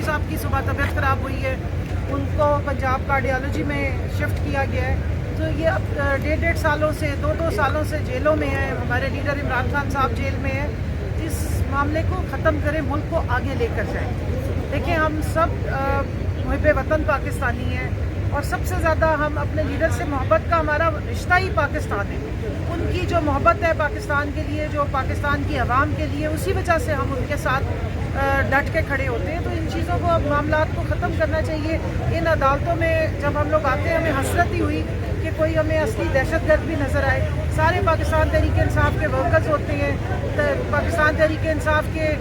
कुरैशी साहब की सुबह तबीयत ख़राब हुई है, उनको पंजाब कार्डियोलॉजी में शिफ्ट किया गया है। तो ये अब 1.5 सालों से 2 सालों से जेलों में हैं। हमारे लीडर इमरान खान साहब जेल में हैं। इस मामले को ख़त्म करें, मुल्क को आगे लेकर जाएं। देखिए, हम सब मुहिब वतन पाकिस्तानी हैं और सबसे ज़्यादा हम अपने लीडर से मोहब्बत का हमारा रिश्ता ही पाकिस्तान है। उनकी जो मोहब्बत है पाकिस्तान के लिए, जो पाकिस्तान की आवाम के लिए, उसी वजह से हम उनके साथ डट के खड़े होते हैं। तो इन चीज़ों को, अब मामलात को ख़त्म करना चाहिए। इन अदालतों में जब हम लोग आते हैं, हमें हसरत ही हुई कि कोई हमें असली दहशतगर्द भी नज़र आए। सारे पाकिस्तान तहरीक इंसाफ के वर्कर्स होते हैं, पाकिस्तान तहरीक इंसाफ के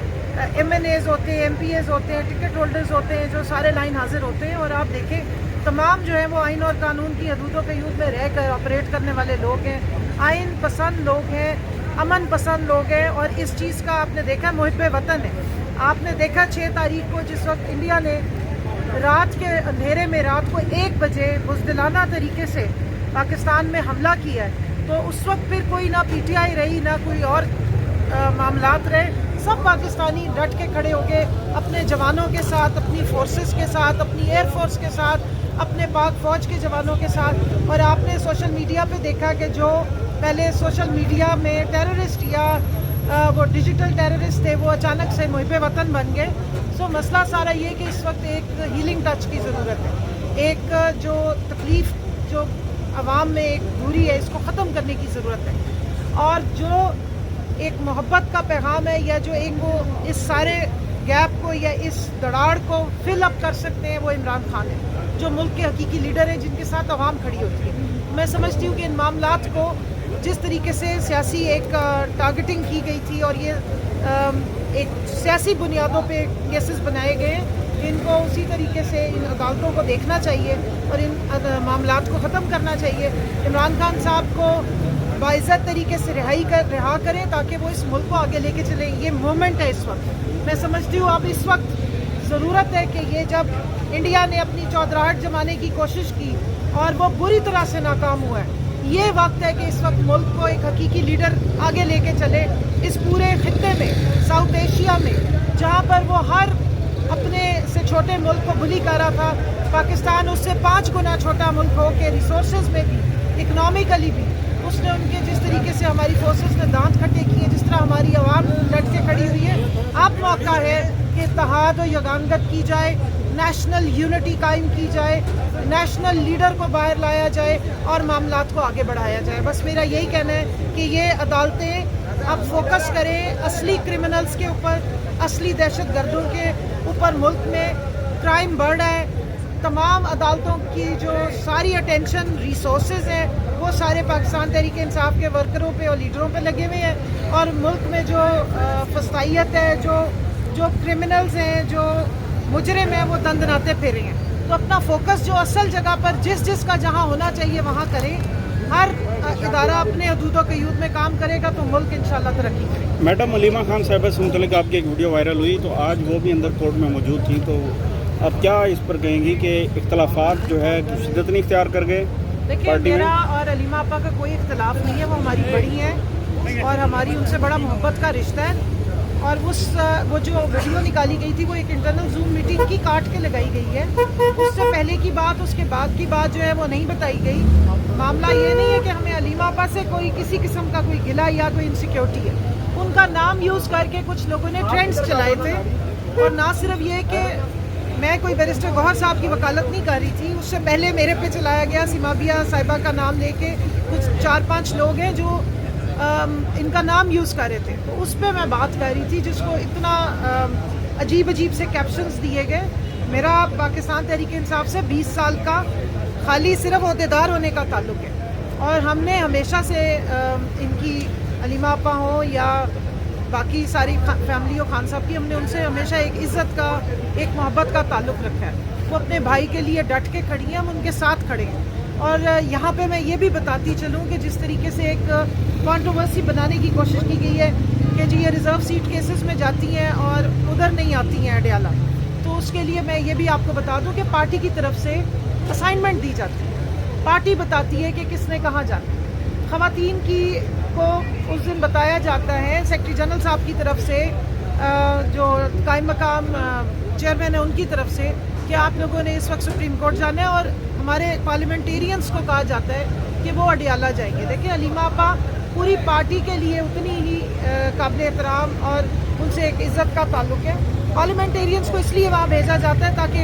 MNAs होते हैं, MPAs होते हैं, टिकट होल्डर्स होते हैं, जो सारे लाइन हाजिर होते हैं। और आप देखें, तमाम जो है वो आइन और कानून की हदूदों के यूथ में रह कर ऑपरेट करने वाले लोग हैं, आइन पसंद लोग हैं, अमन पसंद लोग हैं। और इस चीज़ का आपने देखा, मुहिब वतन है। आपने देखा 6 तारीख को जिस वक्त इंडिया ने रात के अंधेरे में, रात को 1 बजे बुज़दिलाना तरीके से पाकिस्तान में हमला किया है, तो उस वक्त फिर कोई ना PTI रही, ना कोई और मामलात रहे। सब पाकिस्तानी डट के खड़े हो गए अपने जवानों के साथ, अपनी फोर्सेस के साथ, अपनी एयर फोर्स के साथ, अपने पाक फ़ौज के जवानों के साथ। और आपने सोशल मीडिया पे देखा कि जो पहले सोशल मीडिया में टेररिस्ट या वो डिजिटल टेररिस्ट थे, वो अचानक से मुहिब वतन बन गए। सो मसला सारा ये कि इस वक्त एक हीलिंग टच की ज़रूरत है। एक जो तकलीफ़ जो आवाम में एक दूरी है, इसको ख़त्म करने की ज़रूरत है। और जो एक मोहब्बत का पैगाम है, या जो एक वो इस सारे गैप को या इस दराड़ को फिल अप कर सकते हैं, वो इमरान खान है, जो मुल्क के हकीकी लीडर हैं, जिनके साथ आवाम खड़ी होती है। मैं समझती हूँ कि इन मामलात को जिस तरीके से सियासी एक टारगेटिंग की गई थी और ये एक सियासी बुनियादों पे केसेस बनाए गए हैं, इनको उसी तरीके से इन अदालतों को देखना चाहिए और इन मामलात को ख़त्म करना चाहिए। इमरान खान साहब को बाइज़्ज़त तरीके से रिहा करें ताकि वो इस मुल्क को आगे लेके चलें। ये मोमेंट है इस वक्त। मैं समझती हूँ अब इस वक्त ज़रूरत है कि ये जब इंडिया ने अपनी चौधराहट जमाने की कोशिश की और वो बुरी तरह से नाकाम हुआ है, ये वक्त है कि इस वक्त मुल्क को एक हकीकी लीडर आगे लेके चले। इस पूरे खित्ते में, साउथ एशिया में, जहाँ पर वो हर अपने से छोटे मुल्क को बुली कर रहा था, पाकिस्तान उससे 5 गुना छोटा मुल्क हो के रिसोर्सेज में भी, इकनॉमिकली भी, उसने उनके जिस तरीके से हमारी फोर्सेस ने दांत खट्टे किए, जिस तरह हमारी आवाम डट के खड़ी हुई है, अब मौका है कि इत्तेहाद और यगानगत की जाए, नेशनल यूनिटी कायम की जाए, नेशनल लीडर को बाहर लाया जाए और मामलात को आगे बढ़ाया जाए। बस मेरा यही कहना है कि ये अदालतें अब फोकस करें असली क्रिमिनल्स के ऊपर, असली दहशतगर्दों के ऊपर। मुल्क में क्राइम बढ़ रहा है, तमाम अदालतों की जो सारी अटेंशन रिसोर्सेज हैं वो सारे पाकिस्तान तहरीक इंसाफ के वर्करों पे और लीडरों पे लगे हुए हैं। और मुल्क में जो फसाइयत है, जो क्रिमिनल्स हैं, जो मुजरिम हैं, वो दंदनाते फिरे हैं। तो अपना फोकस जो असल जगह पर जिस का जहाँ होना चाहिए वहाँ करें। हर इदारा अपने हदूदों के यूथ में काम करेगा तो मुल्क इंशाल्लाह तरक्की करेगा। मैडम, अलीमा खान साहिबा से मुतल्लिक़ आपकी एक वीडियो वायरल हुई, तो आज वो भी अंदर कोर्ट में मौजूद थी, तो अब क्या इस पर कहेंगी कि इख्तलाफात जो है शिद्दत नहीं इख्तियार कर गए? देखिए, मेरा और अलीमा आपा का कोई इख्तलाफ नहीं है। वो हमारी बड़ी हैं और हमारी उनसे बड़ा मोहब्बत का रिश्ता है। और वो जो वीडियो निकाली गई थी, वो एक इंटरनल जूम मीटिंग की काट के लगाई गई है। उससे पहले की बात, उसके बाद की बात जो है वो नहीं बताई गई। मामला ये नहीं है कि हमें अलीमा आपा से कोई किसी किस्म का कोई गिला या कोई इनसिक्योरिटी है। उनका नाम यूज़ करके कुछ लोगों ने ट्रेंड्स चलाए थे। और ना सिर्फ ये कि मैं कोई बैरिस्टर गौहर साहब की वकालत नहीं कर रही थी, उससे पहले मेरे पे चलाया गया सिमाबिया साहिबा का नाम लेके कुछ 4-5 लोग हैं जो इनका नाम यूज़ कर रहे थे। तो उस पर मैं बात कर रही थी, जिसको इतना अजीब से कैप्शंस दिए गए। मेरा पाकिस्तान तहरीक इंसाफ से 20 साल का खाली सिर्फ ओहदेदार होने का ताल्लुक़ है। और हमने हमेशा से इनकी अलीमा आपा हो या बाकी सारी फैमिली और खान साहब की, हमने उनसे हमेशा एक इज़्ज़त का, एक मोहब्बत का ताल्लुक़ रखा है। वो अपने भाई के लिए डट के खड़ी हैं, हम उनके साथ खड़े हैं। और यहाँ पे मैं ये भी बताती चलूँ कि जिस तरीके से एक कंट्रोवर्सी बनाने की कोशिश की गई है कि जी ये रिज़र्व सीट केसेस में जाती हैं और उधर नहीं आती हैं अडयाला, तो उसके लिए मैं ये भी आपको बता दूँ कि पार्टी की तरफ से असाइनमेंट दी जाती है। पार्टी बताती है कि किसने कहाँ जाना है। ख़वातीन की को उस दिन बताया जाता है, सेक्रेटरी जनरल साहब की तरफ से जो कायम मकाम चेयरमैन है उनकी तरफ से कि आप लोगों ने इस वक्त सुप्रीम कोर्ट जाना है और हमारे पार्लियामेंटेरियंस को कहा जाता है कि वो अडियाला जाएंगे। देखिए अलीमा आपा पूरी पार्टी के लिए उतनी ही काबिल एहतराम और उनसे एक इज़्ज़त का ताल्लुक़ है। पार्लियामेंटेरियंस को इसलिए वहाँ भेजा जाता है ताकि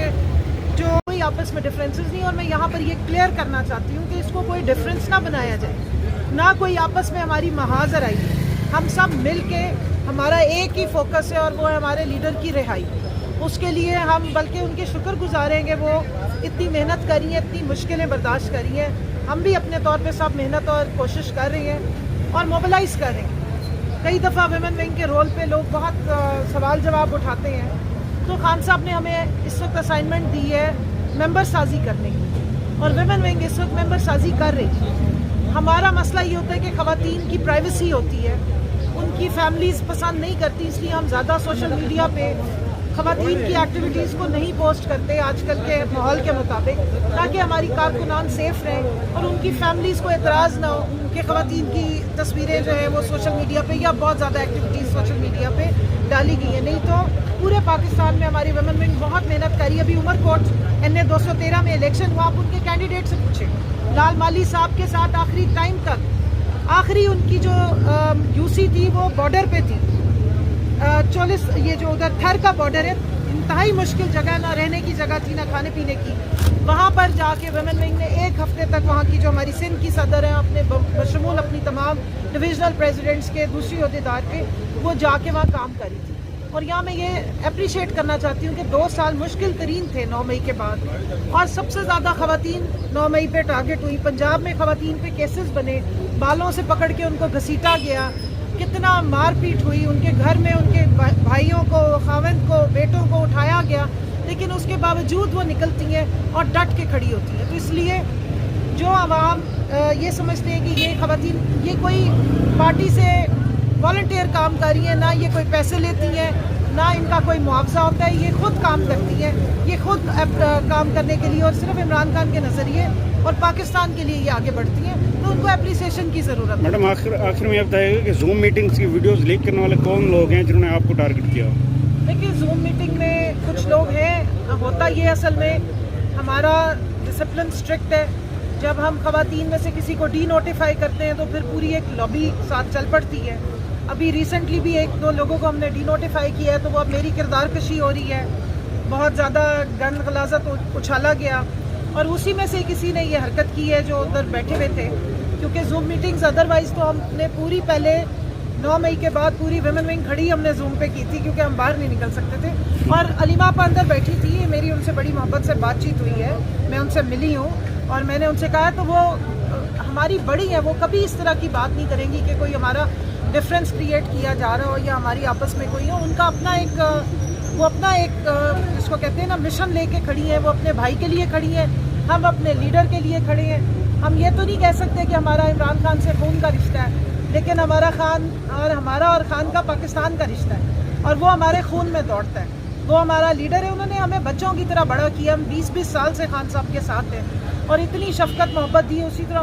जो कोई आपस में डिफरेंसेस नहीं, और मैं यहाँ पर ये क्लियर करना चाहती हूँ कि इसको कोई डिफरेंस ना बनाया जाए, ना कोई आपस में हमारी महाजर आई। हम सब मिल के हमारा एक ही फोकस है और वो है हमारे लीडर की रिहाई। उसके लिए हम बल्कि उनके शुक्रगुजार हैं कि वो इतनी मेहनत करी है, इतनी मुश्किलें बर्दाश्त करी हैं। हम भी अपने तौर पे सब मेहनत और कोशिश कर रहे हैं और मोबिलाइज़ कर रहे हैं। कई दफ़ा विमेन विंग के रोल पे लोग बहुत सवाल जवाब उठाते हैं, तो खान साहब ने हमें इस वक्त असाइनमेंट दी है मेंबर साजी करने की, और विमेन विंग इस वक्त मेंबर साजी कर रही है। हमारा मसला ये होता है कि ख़वातीन की प्राइवेसी होती है, उनकी फैमिलीज़ पसंद नहीं करती, इसलिए हम ज़्यादा सोशल मीडिया पे ख़वातीन की एक्टिविटीज़ को नहीं पोस्ट करते आजकल के माहौल के मुताबिक, ताकि हमारी कारकुनान सेफ रहें और उनकी फैमिलीज़ को एतराज़ ना हो कि ख़वातीन की तस्वीरें जो है वो सोशल मीडिया पे या बहुत ज़्यादा एक्टिविटीज़ सोशल मीडिया पे डाली गई हैं। नहीं तो पूरे पाकिस्तान में हमारी वुमेन विंग बहुत मेहनत करी। अभी उमरकोट NA 213 में इलेक्शन हुआ, आप उनके कैंडिडेट से पूछें। लाल माली साहब के साथ आखिरी टाइम तक, आखिरी उनकी जो UC थी वो बॉर्डर पे थी, 40 ये जो उधर थर का बॉर्डर है, इंतहाई मुश्किल जगह, ना रहने की जगह थी ना खाने पीने की। वहाँ पर जाके वुमेन विंग ने एक हफ्ते तक वहाँ की जो हमारी सिंध की सदर हैं अपने बशमूल अपनी तमाम डिविजनल प्रेसिडेंट्स के दूसरी अहदेदार के, वो जाके वहाँ काम करी थी। और यहाँ मैं ये अप्रिशिएट करना चाहती हूँ कि 2 साल मुश्किल तरीन थे 9 मई के बाद, और सबसे ज़्यादा ख़वातीन 9 मई पे टारगेट हुई। पंजाब में ख़वातीन पे केसेस बने, बालों से पकड़ के उनको घसीटा गया, कितना मारपीट हुई, उनके घर में उनके भाइयों को, खावंद को, बेटों को उठाया गया, लेकिन उसके बावजूद वो निकलती हैं और डट के खड़ी होती हैं। तो इसलिए जो आवाम ये समझते हैं कि ये ख़वातीन ये कोई पार्टी से वॉलंटियर काम कर रही हैं, ना ये कोई पैसे लेती हैं, ना इनका कोई मुआवजा होता है, ये खुद काम करती हैं, ये खुद काम करने के लिए और सिर्फ इमरान खान के नज़रिए और पाकिस्तान के लिए ये आगे बढ़ती हैं, तो उनको एप्रिसिएशन की ज़रूरत है। मैडम आखिर में ये बताइएगा कि जूम मीटिंग्स की वीडियोस लीक करने वाले कौन लोग हैं जिन्होंने आपको टारगेट किया? देखिए जूम मीटिंग में कुछ लोग हैं, होता ये असल में हमारा डिसिप्लिन स्ट्रिक्ट है। जब हम ख़वातीन में से किसी को डी नोटिफाई करते हैं तो फिर पूरी एक लॉबी साथ चल पड़ती है। अभी रिसेंटली भी 1-2 लोगों को हमने डी नोटिफाई किया है, तो वो अब मेरी किरदार कशी हो रही है, बहुत ज़्यादा गंद गलाजत उछाला गया, और उसी में से किसी ने ये हरकत की है जो उधर बैठे हुए थे। क्योंकि जूम मीटिंग्स अदरवाइज़ तो हमने पूरी पहले 9 मई के बाद पूरी वुमेन विंग खड़ी हमने जूम पे की थी, क्योंकि हम बाहर नहीं निकल सकते थे। और अलीमा आपा अंदर बैठी थी, मेरी उनसे बड़ी मोहब्बत से बातचीत हुई है, मैं उनसे मिली हूँ और मैंने उनसे कहा, तो वो हमारी बड़ी है, वो कभी इस तरह की बात नहीं करेंगी कि कोई हमारा डिफरेंस क्रिएट किया जा रहा हो या हमारी आपस में कोई हो। उनका अपना एक वो अपना एक जिसको कहते हैं ना मिशन लेके खड़ी है, वो अपने भाई के लिए खड़ी है, हम अपने लीडर के लिए खड़े हैं। हम ये तो नहीं कह सकते कि हमारा इमरान खान से खून का रिश्ता है, लेकिन हमारा हमारा और खान का पाकिस्तान का रिश्ता है और वो हमारे खून में दौड़ता है। वो हमारा लीडर है, उन्होंने हमें बच्चों की तरह बड़ा किया। हम 20-20 साल से खान साहब के साथ हैं और इतनी शफकत मोहब्बत दी, उसी तरह